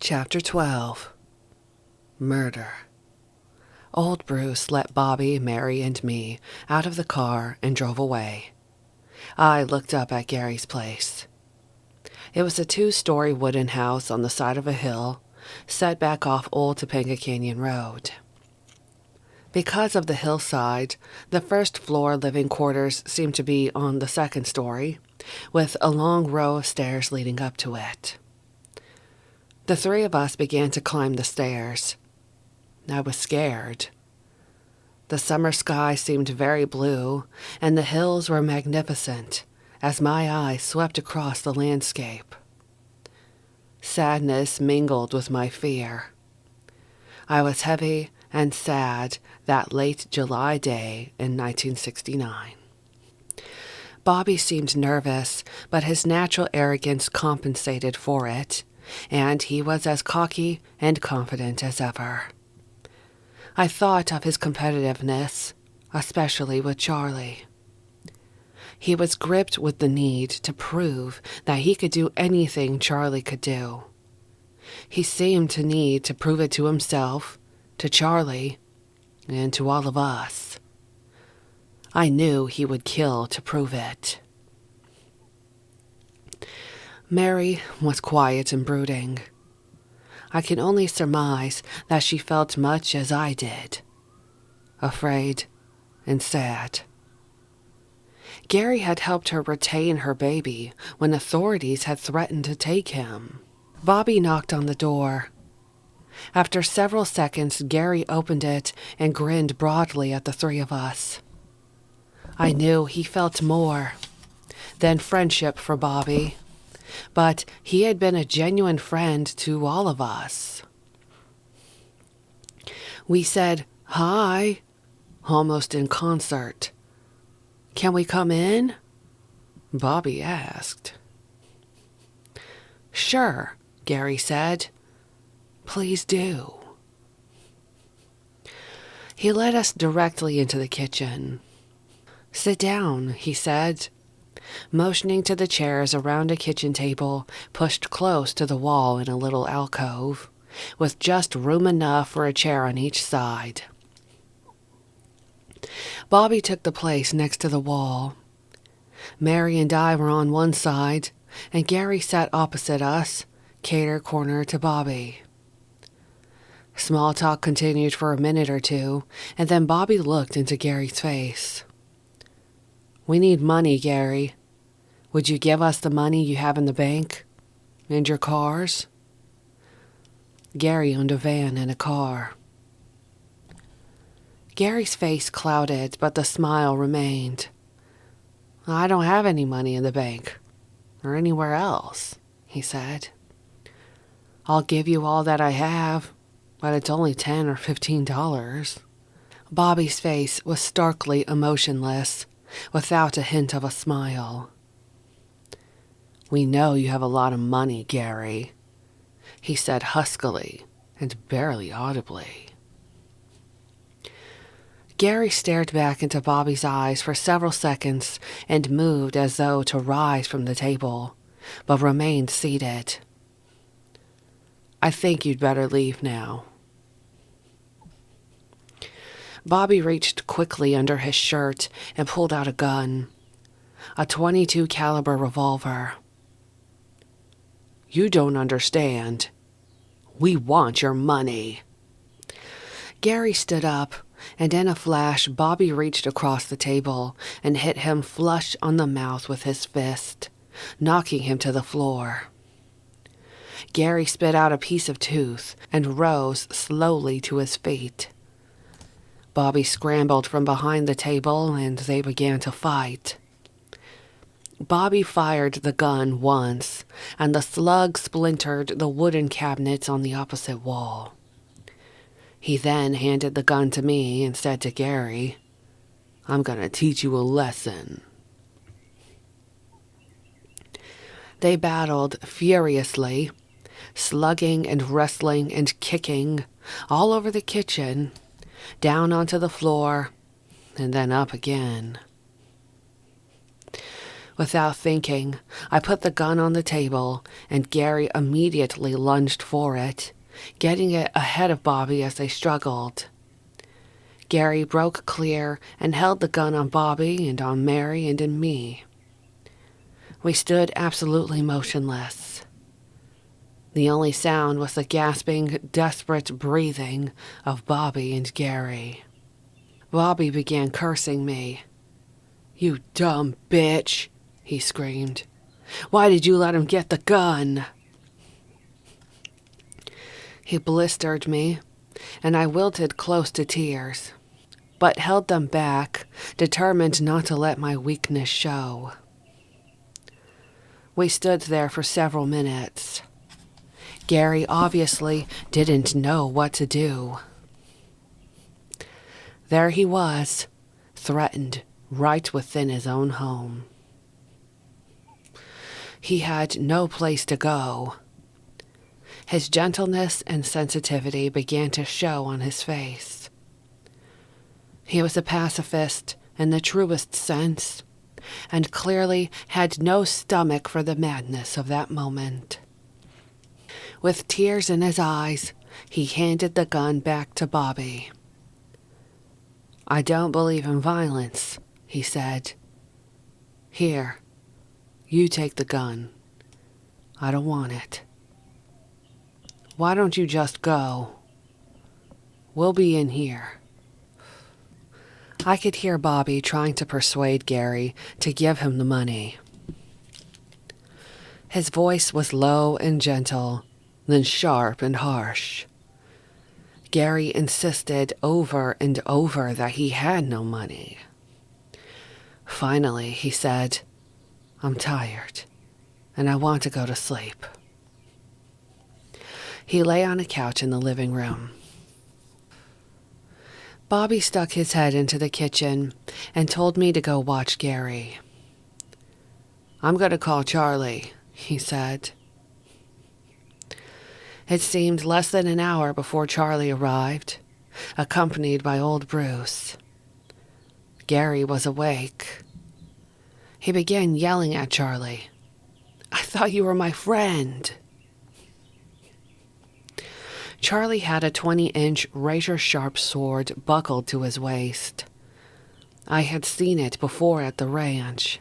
Chapter 12. Murder. Old Bruce let Bobby, Mary, and me out of the car and drove away. I looked up at Gary's place. It was a 2-story wooden house on the side of a hill, set back off Old Topanga Canyon Road. Because of the hillside, the first-floor living quarters seemed to be on the 2nd story, with a long row of stairs leading up to it. The 3 of us began to climb the stairs. I was scared. The summer sky seemed very blue, and the hills were magnificent as my eyes swept across the landscape. Sadness mingled with my fear. I was heavy and sad that late July day in 1969. Bobby seemed nervous, but his natural arrogance compensated for it, and he was as cocky and confident as ever. I thought of his competitiveness, especially with Charlie. He was gripped with the need to prove that he could do anything Charlie could do. He seemed to need to prove it to himself, to Charlie, and to all of us. I knew he would kill to prove it. Mary was quiet and brooding. I can only surmise that she felt much as I did, afraid and sad. Gary had helped her retain her baby when authorities had threatened to take him. Bobby knocked on the door. After several seconds, Gary opened it and grinned broadly at the 3 of us. I knew he felt more than friendship for Bobby, but he had been a genuine friend to all of us. We said, "Hi," almost in concert. "Can we come in?" Bobby asked. "Sure," Gary said. "Please do." He led us directly into the kitchen. "Sit down," he said, motioning to the chairs around a kitchen table pushed close to the wall in a little alcove, with just room enough for a chair on each side. Bobby took the place next to the wall. Mary and I were on one side, and Gary sat opposite us, cater-corner to Bobby. Small talk continued for a minute or two, and then Bobby looked into Gary's face. "We need money, Gary. Would you give us the money you have in the bank? And your cars?" Gary owned a van and a car. Gary's face clouded, but the smile remained. "I don't have any money in the bank, or anywhere else," he said. "I'll give you all that I have, but it's only $10 or $15. Bobby's face was starkly emotionless, without a hint of a smile. "We know you have a lot of money, Gary," he said huskily and barely audibly. Gary stared back into Bobby's eyes for several seconds and moved as though to rise from the table, but remained seated. "I think you'd better leave now." Bobby reached quickly under his shirt and pulled out a gun, a .22 caliber revolver. "You don't understand. We want your money." Gary stood up, and in a flash, Bobby reached across the table and hit him flush on the mouth with his fist, knocking him to the floor. Gary spit out a piece of tooth and rose slowly to his feet. Bobby scrambled from behind the table, and they began to fight. Bobby fired the gun once, and the slug splintered the wooden cabinets on the opposite wall. He then handed the gun to me and said to Gary, "I'm going to teach you a lesson." They battled furiously, slugging and wrestling and kicking all over the kitchen, down onto the floor, and then up again. Without thinking, I put the gun on the table, and Gary immediately lunged for it, getting it ahead of Bobby as they struggled. Gary broke clear and held the gun on Bobby and on Mary and on me. We stood absolutely motionless. The only sound was the gasping, desperate breathing of Bobby and Gary. Bobby began cursing me. "You dumb bitch," he screamed. "Why did you let him get the gun?" He blistered me, and I wilted close to tears, but held them back, determined not to let my weakness show. We stood there for several minutes. Gary obviously didn't know what to do. There he was, threatened right within his own home. He had no place to go. His gentleness and sensitivity began to show on his face. He was a pacifist in the truest sense, and clearly had no stomach for the madness of that moment. With tears in his eyes, he handed the gun back to Bobby. "I don't believe in violence," he said. "Here, you take the gun. I don't want it. Why don't you just go? We'll be in here." I could hear Bobby trying to persuade Gary to give him the money. His voice was low and gentle, then sharp and harsh. Gary insisted over and over that he had no money. Finally, he said, "I'm tired, and I want to go to sleep." He lay on a couch in the living room. Bobby stuck his head into the kitchen and told me to go watch Gary. "I'm going to call Charlie," he said. It seemed less than an hour before Charlie arrived, accompanied by old Bruce. Gary was awake. He began yelling at Charlie. "I thought you were my friend." Charlie had a 20-inch razor-sharp sword buckled to his waist. I had seen it before at the ranch.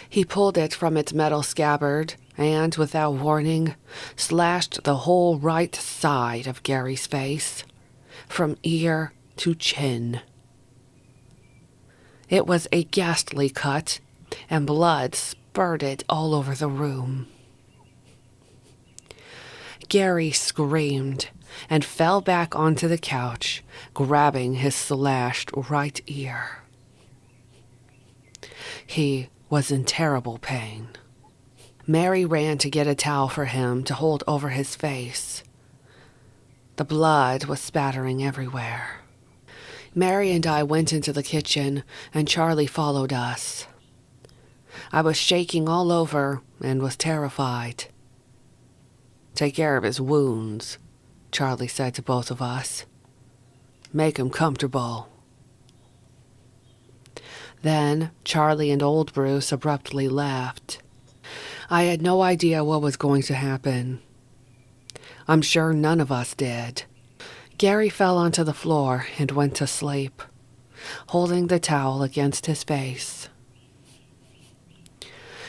He pulled it from its metal scabbard and, without warning, slashed the whole right side of Gary's face, from ear to chin. It was a ghastly cut, and blood spurted all over the room. Gary screamed and fell back onto the couch, grabbing his slashed right ear. He was in terrible pain. Mary ran to get a towel for him to hold over his face. The blood was spattering everywhere. Mary and I went into the kitchen, and Charlie followed us. I was shaking all over and was terrified. "Take care of his wounds," Charlie said to both of us. "Make him comfortable." Then Charlie and old Bruce abruptly left. I had no idea what was going to happen. I'm sure none of us did. Gary fell onto the floor and went to sleep, holding the towel against his face.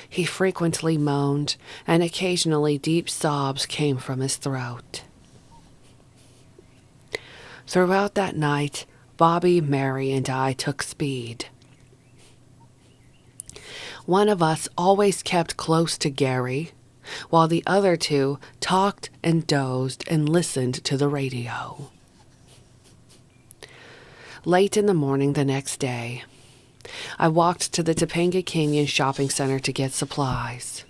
He frequently moaned, and occasionally deep sobs came from his throat. Throughout that night, Bobby, Mary, and I took speed. One of us always kept close to Gary, while the other two talked and dozed and listened to the radio. Late in the morning the next day, I walked to the Topanga Canyon Shopping Center to get supplies.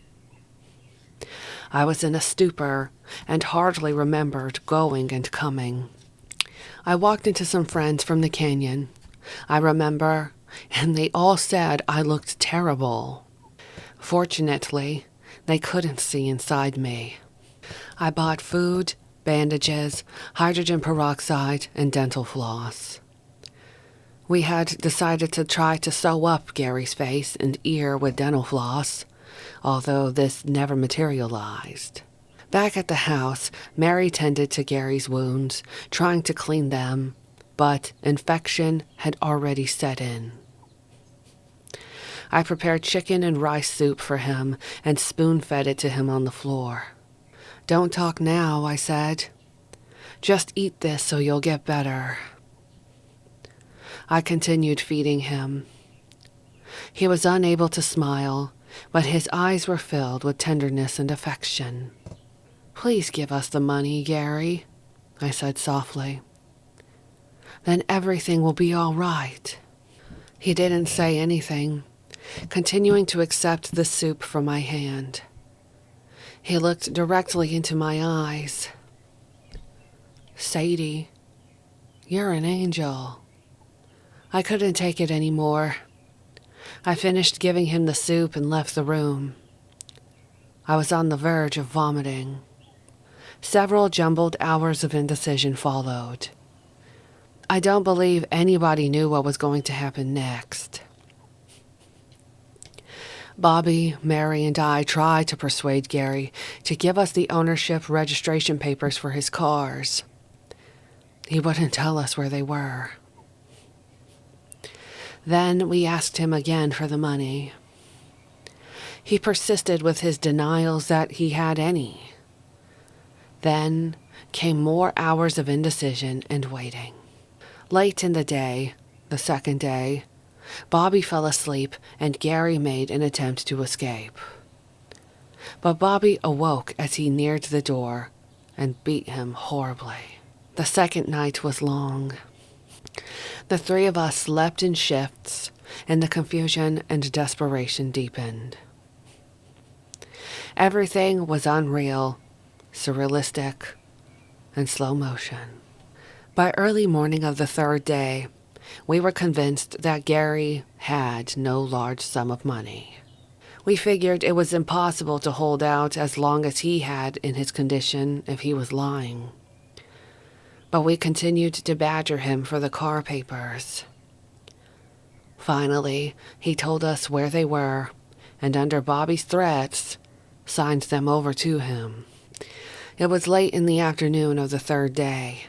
I was in a stupor and hardly remembered going and coming. I walked into some friends from the canyon, I remember, and they all said I looked terrible. Fortunately, they couldn't see inside me. I bought food, bandages, hydrogen peroxide, and dental floss. We had decided to try to sew up Gary's face and ear with dental floss, although this never materialized. Back at the house, Mary tended to Gary's wounds, trying to clean them, but infection had already set in. I prepared chicken and rice soup for him and spoon-fed it to him on the floor. "Don't talk now," I said. "Just eat this so you'll get better." I continued feeding him. He was unable to smile, but his eyes were filled with tenderness and affection. "Please give us the money, Gary," I said softly. "Then everything will be all right." He didn't say anything, continuing to accept the soup from my hand. He looked directly into my eyes. "Sadie, you're an angel." I couldn't take it anymore. I finished giving him the soup and left the room. I was on the verge of vomiting. Several jumbled hours of indecision followed. I don't believe anybody knew what was going to happen next. Bobby, Mary, and I tried to persuade Gary to give us the ownership registration papers for his cars. He wouldn't tell us where they were. Then we asked him again for the money. He persisted with his denials that he had any. Then came more hours of indecision and waiting. Late in the day, the second day, Bobby fell asleep and Gary made an attempt to escape. But Bobby awoke as he neared the door and beat him horribly. The second night was long. The three of us slept in shifts, and the confusion and desperation deepened. Everything was unreal, surrealistic, and slow motion. By early morning of the third day, we were convinced that Gary had no large sum of money. We figured it was impossible to hold out as long as he had in his condition if he was lying. But we continued to badger him for the car papers. Finally, he told us where they were, and under Bobby's threats, signed them over to him. It was late in the afternoon of the third day.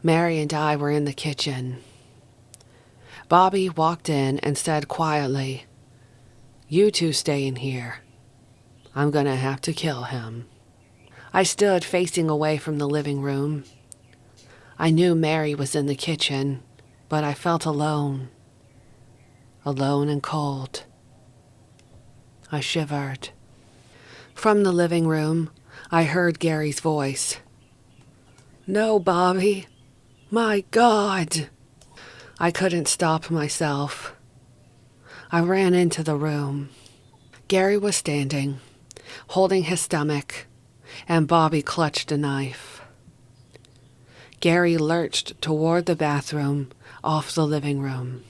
Mary and I were in the kitchen. Bobby walked in and said quietly, "You two stay in here. I'm gonna have to kill him." I stood facing away from the living room. I knew Mary was in the kitchen, but I felt alone. Alone and cold. I shivered. From the living room, I heard Gary's voice. "No, Bobby. My God." I couldn't stop myself. I ran into the room. Gary was standing, holding his stomach, and Bobby clutched a knife. Gary lurched toward the bathroom off the living room.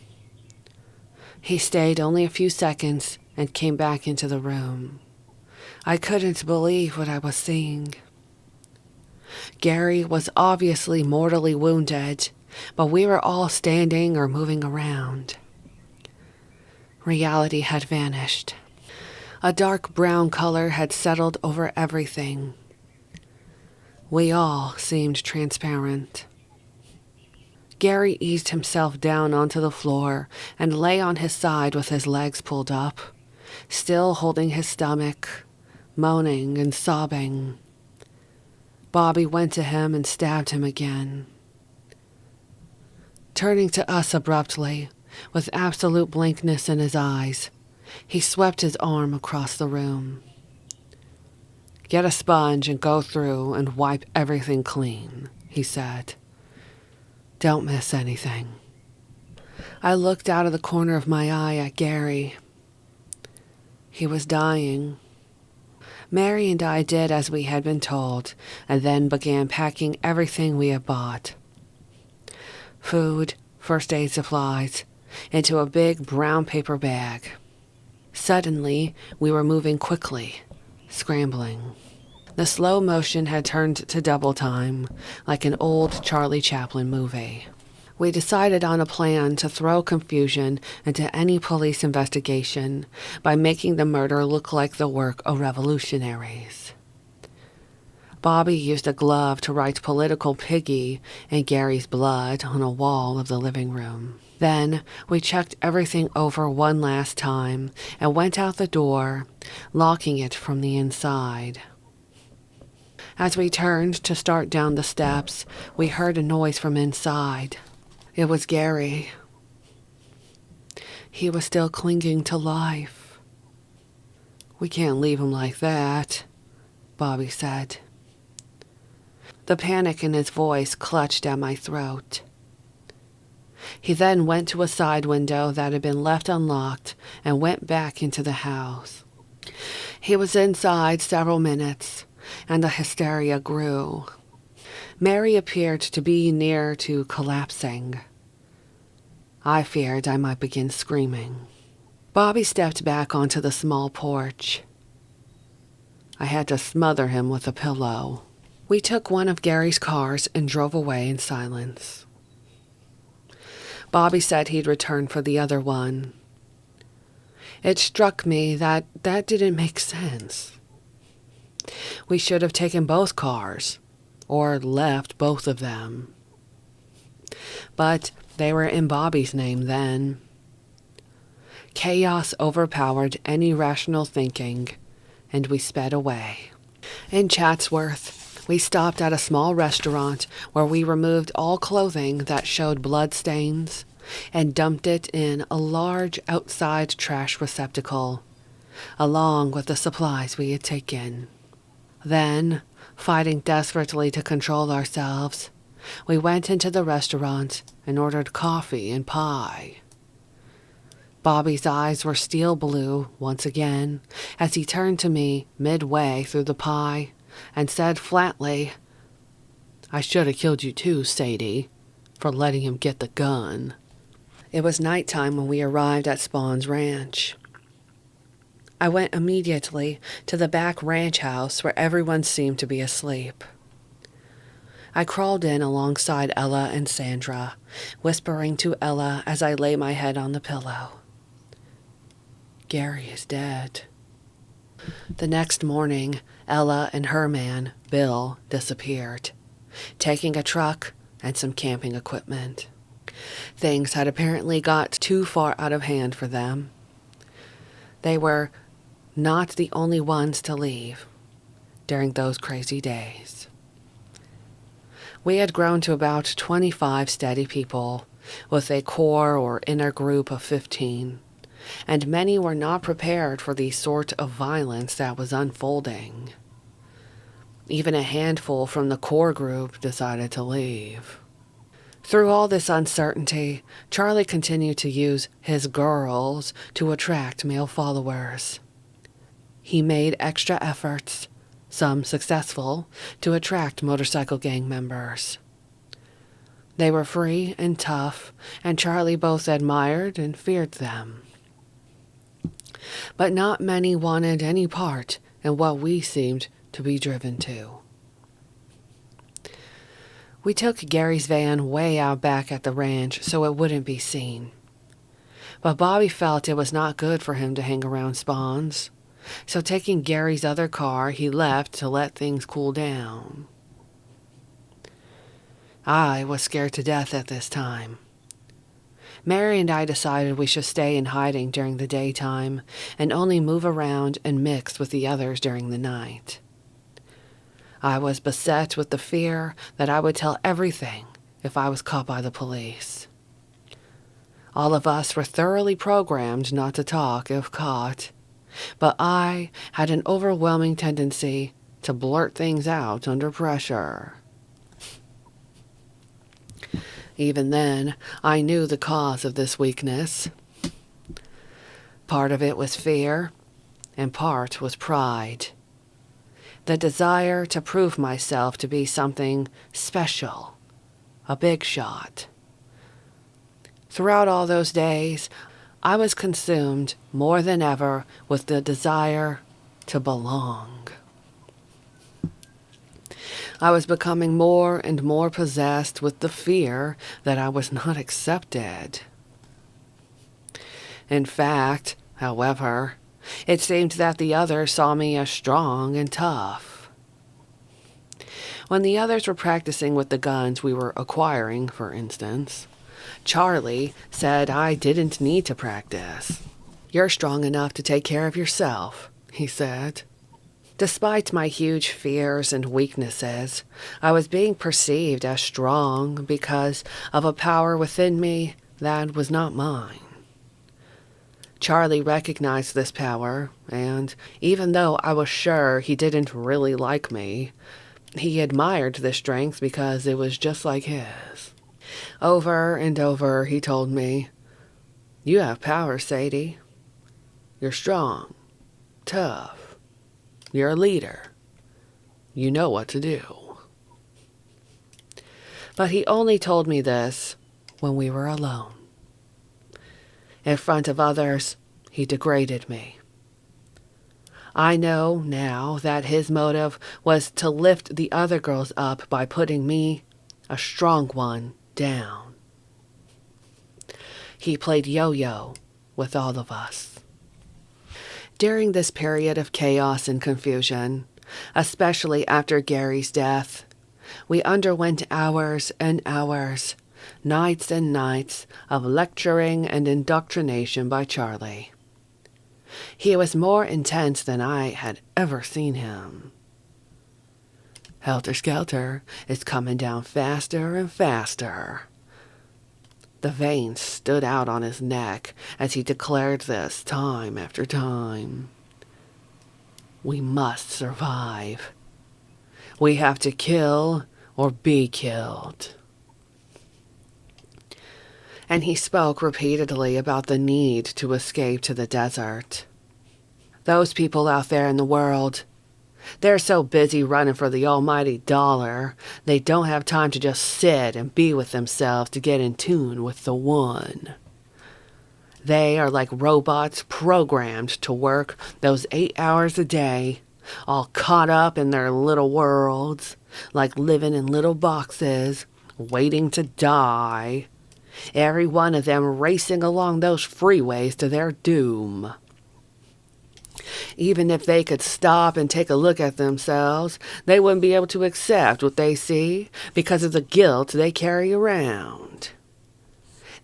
He stayed only a few seconds and came back into the room. I couldn't believe what I was seeing. Gary was obviously mortally wounded, but we were all standing or moving around. Reality had vanished. A dark brown color had settled over everything. We all seemed transparent. Gary eased himself down onto the floor and lay on his side with his legs pulled up, still holding his stomach, moaning and sobbing. Bobby went to him and stabbed him again. Turning to us abruptly, with absolute blankness in his eyes, he swept his arm across the room. "Get a sponge and go through and wipe everything clean," he said. "Don't miss anything." I looked out of the corner of my eye at Gary. He was dying. Mary and I did as we had been told, and then began packing everything we had bought. Food, first aid supplies, into a big brown paper bag. Suddenly, we were moving quickly, scrambling. The slow motion had turned to double time, like an old Charlie Chaplin movie. We decided on a plan to throw confusion into any police investigation by making the murder look like the work of revolutionaries. Bobby used a glove to write "Political Piggy" in Gary's blood on a wall of the living room. Then we checked everything over one last time and went out the door, locking it from the inside. As we turned to start down the steps, we heard a noise from inside. It was Gary. He was still clinging to life. "We can't leave him like that," Bobby said. The panic in his voice clutched at my throat. He then went to a side window that had been left unlocked and went back into the house. He was inside several minutes, and the hysteria grew. Mary appeared to be near to collapsing. I feared I might begin screaming. Bobby stepped back onto the small porch. I had to smother him with a pillow. We took one of Gary's cars and drove away in silence. Bobby said he'd return for the other one. It struck me that didn't make sense. We should have taken both cars, or left both of them. But they were in Bobby's name then. Chaos overpowered any rational thinking, and we sped away. In Chatsworth, we stopped at a small restaurant where we removed all clothing that showed blood stains and dumped it in a large outside trash receptacle, along with the supplies we had taken. Then, fighting desperately to control ourselves, we went into the restaurant and ordered coffee and pie. Bobby's eyes were steel blue once again as he turned to me midway through the pie and said flatly, "I should have killed you too, Sadie, for letting him get the gun." It was nighttime when we arrived at Spawn's ranch. I went immediately to the back ranch house where everyone seemed to be asleep. I crawled in alongside Ella and Sandra, whispering to Ella as I lay my head on the pillow. "Gary is dead." The next morning, Ella and her man, Bill, disappeared, taking a truck and some camping equipment. Things had apparently got too far out of hand for them. They were not the only ones to leave during those crazy days. We had grown to about 25 steady people, with a core or inner group of 15, and many were not prepared for the sort of violence that was unfolding. Even a handful from the core group decided to leave. Through all this uncertainty, Charlie continued to use his girls to attract male followers. He made extra efforts, some successful, to attract motorcycle gang members. They were free and tough, and Charlie both admired and feared them. But not many wanted any part in what we seemed to be driven to. We took Gary's van way out back at the ranch so it wouldn't be seen. But Bobby felt it was not good for him to hang around Spawn's, so taking Gary's other car, he left to let things cool down. I was scared to death at this time. Mary and I decided we should stay in hiding during the daytime and only move around and mix with the others during the night. I was beset with the fear that I would tell everything if I was caught by the police. All of us were thoroughly programmed not to talk if caught, but I had an overwhelming tendency to blurt things out under pressure. Even then, I knew the cause of this weakness. Part of it was fear, and part was pride. The desire to prove myself to be something special, a big shot. Throughout all those days, I was consumed more than ever with the desire to belong. I was becoming more and more possessed with the fear that I was not accepted. In fact, however, it seemed that the others saw me as strong and tough. When the others were practicing with the guns we were acquiring, for instance, Charlie said I didn't need to practice. "You're strong enough to take care of yourself," he said. Despite my huge fears and weaknesses, I was being perceived as strong because of a power within me that was not mine. Charlie recognized this power, and even though I was sure he didn't really like me, he admired this strength because it was just like his. Over and over he told me, "You have power, Sadie. You're strong, tough. You're a leader. You know what to do." But he only told me this when we were alone. In front of others, he degraded me. I know now that his motive was to lift the other girls up by putting me, a strong one, down. He played yo-yo with all of us. During this period of chaos and confusion, especially after Gary's death, we underwent hours and hours, nights and nights of lecturing and indoctrination by Charlie. He was more intense than I had ever seen him. "Helter Skelter is coming down faster and faster." The veins stood out on his neck as he declared this time after time. "We must survive. We have to kill or be killed." And he spoke repeatedly about the need to escape to the desert. Those people out there in the world, they're so busy running for the almighty dollar, they don't have time to just sit and be with themselves to get in tune with the one. They are like robots programmed to work those 8 hours a day, all caught up in their little worlds, like living in little boxes, waiting to die. Every one of them racing along those freeways to their doom. Even if they could stop and take a look at themselves, they wouldn't be able to accept what they see because of the guilt they carry around.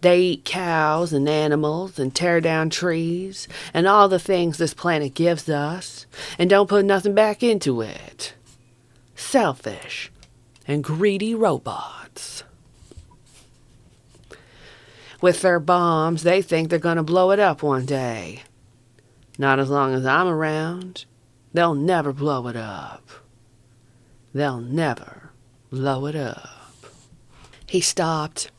They eat cows and animals and tear down trees and all the things this planet gives us and don't put nothing back into it. Selfish and greedy robots. With their bombs, they think they're going to blow it up one day. Not as long as I'm around. They'll never blow it up. They'll never blow it up. He stopped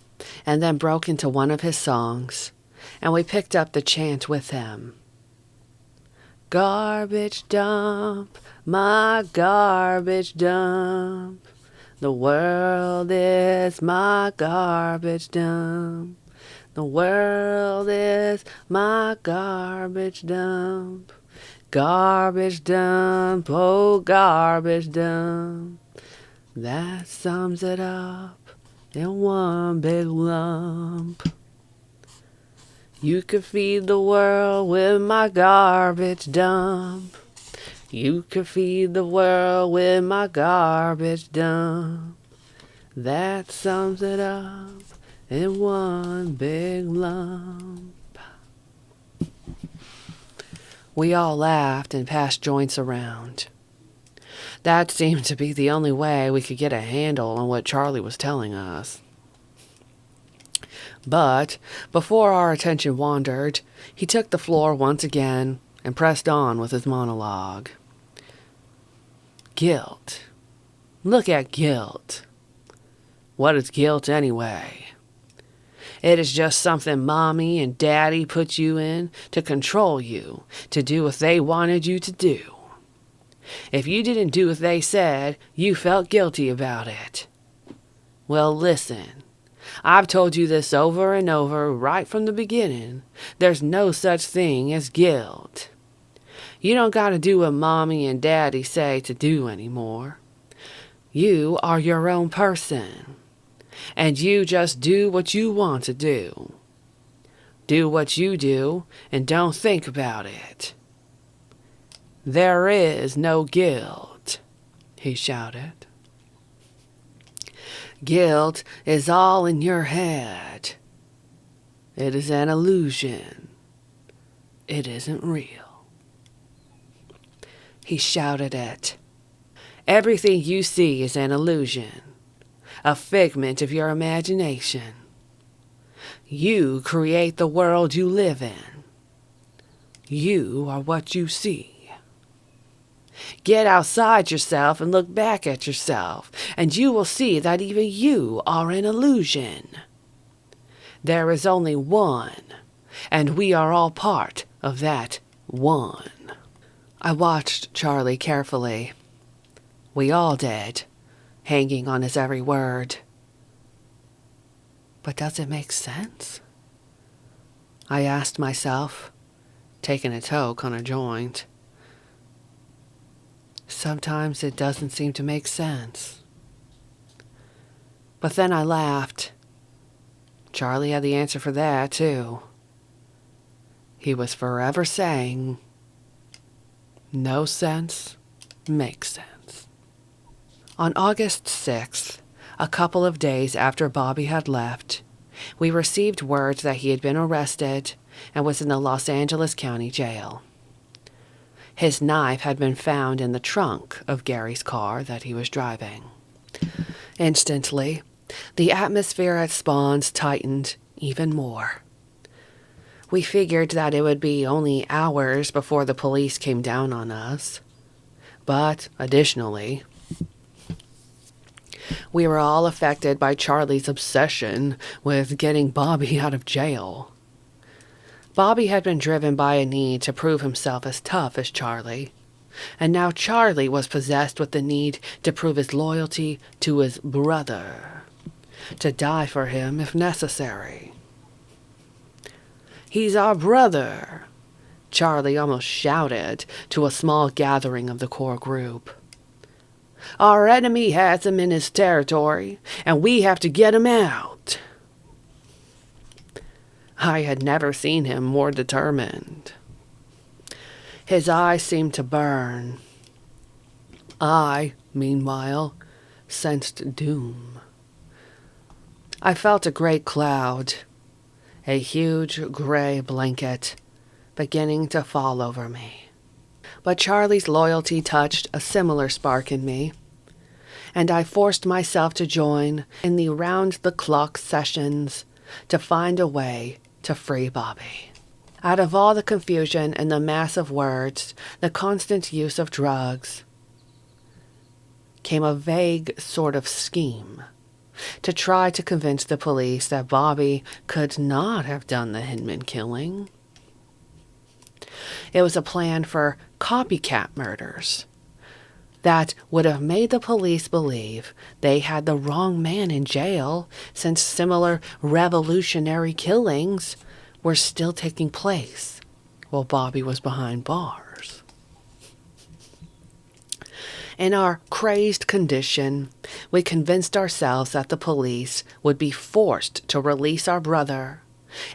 and then broke into one of his songs, and we picked up the chant with him. "Garbage dump, my garbage dump. The world is my garbage dump. The world is my garbage dump. Garbage dump, oh garbage dump." That sums it up in one big lump. You could feed the world with my garbage dump. You could feed the world with my garbage dump. That sums it up in one big lump. We all laughed and passed joints around. That seemed to be the only way we could get a handle on what Charlie was telling us. But before our attention wandered, he took the floor once again and pressed on with his monologue. Guilt. Look at guilt. What is guilt anyway? It is just something mommy and daddy put you in to control you, to do what they wanted you to do. If you didn't do what they said, you felt guilty about it. Well, listen. I've told you this over and over right from the beginning. There's no such thing as guilt. You don't gotta do what mommy and daddy say to do anymore. You are your own person, and you just do what you want to do. Do what you do and don't think about it. There is no guilt, he shouted. Guilt is all in your head. It is an illusion. It isn't real. He shouted it. Everything you see is an illusion, a figment of your imagination. You create the world you live in. You are what you see. Get outside yourself and look back at yourself, and you will see that even you are an illusion. There is only one, and we are all part of that one. I watched Charlie carefully. We all did, hanging on his every word. But does it make sense? I asked myself, taking a toke on a joint. Sometimes it doesn't seem to make sense. But then I laughed. Charlie had the answer for that, too. He was forever saying, no sense makes sense. On August 6th, a couple of days after Bobby had left, we received word that he had been arrested and was in the Los Angeles County Jail. His knife had been found in the trunk of Gary's car that he was driving. Instantly, the atmosphere at Spawn's tightened even more. We figured that it would be only hours before the police came down on us. But, additionally, we were all affected by Charlie's obsession with getting Bobby out of jail. Bobby had been driven by a need to prove himself as tough as Charlie, and now Charlie was possessed with the need to prove his loyalty to his brother, to die for him if necessary. He's our brother, Charlie almost shouted to a small gathering of the core group. Our enemy has him in his territory, and we have to get him out. I had never seen him more determined. His eyes seemed to burn. I, meanwhile, sensed doom. I felt a great cloud, a huge gray blanket, beginning to fall over me. But Charlie's loyalty touched a similar spark in me, and I forced myself to join in the round-the-clock sessions to find a way to free Bobby. Out of all the confusion and the mass of words, the constant use of drugs, came a vague sort of scheme to try to convince the police that Bobby could not have done the Hinman killing. It was a plan for copycat murders that would have made the police believe they had the wrong man in jail, since similar revolutionary killings were still taking place while Bobby was behind bars. In our crazed condition, we convinced ourselves that the police would be forced to release our brother,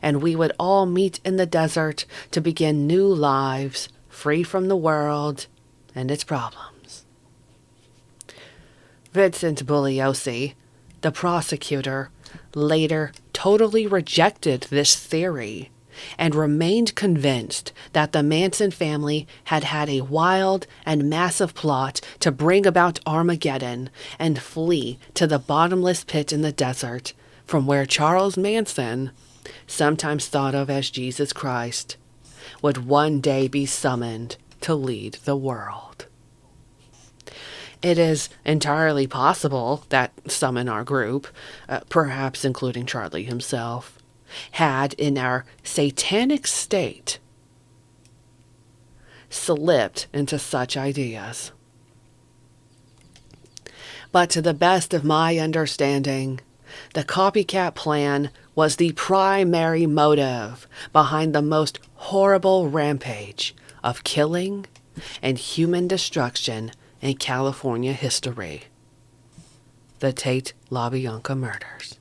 and we would all meet in the desert to begin new lives free from the world and its problems. Vincent Bugliosi, the prosecutor, later totally rejected this theory and remained convinced that the Manson family had had a wild and massive plot to bring about Armageddon and flee to the bottomless pit in the desert from where Charles Manson, sometimes thought of as Jesus Christ, would one day be summoned to lead the world. It is entirely possible that some in our group, perhaps including Charlie himself, had, in our satanic state, slipped into such ideas. But to the best of my understanding, the copycat plan was the primary motive behind the most horrible rampage of killing and human destruction in California history. The Tate LaBianca Murders.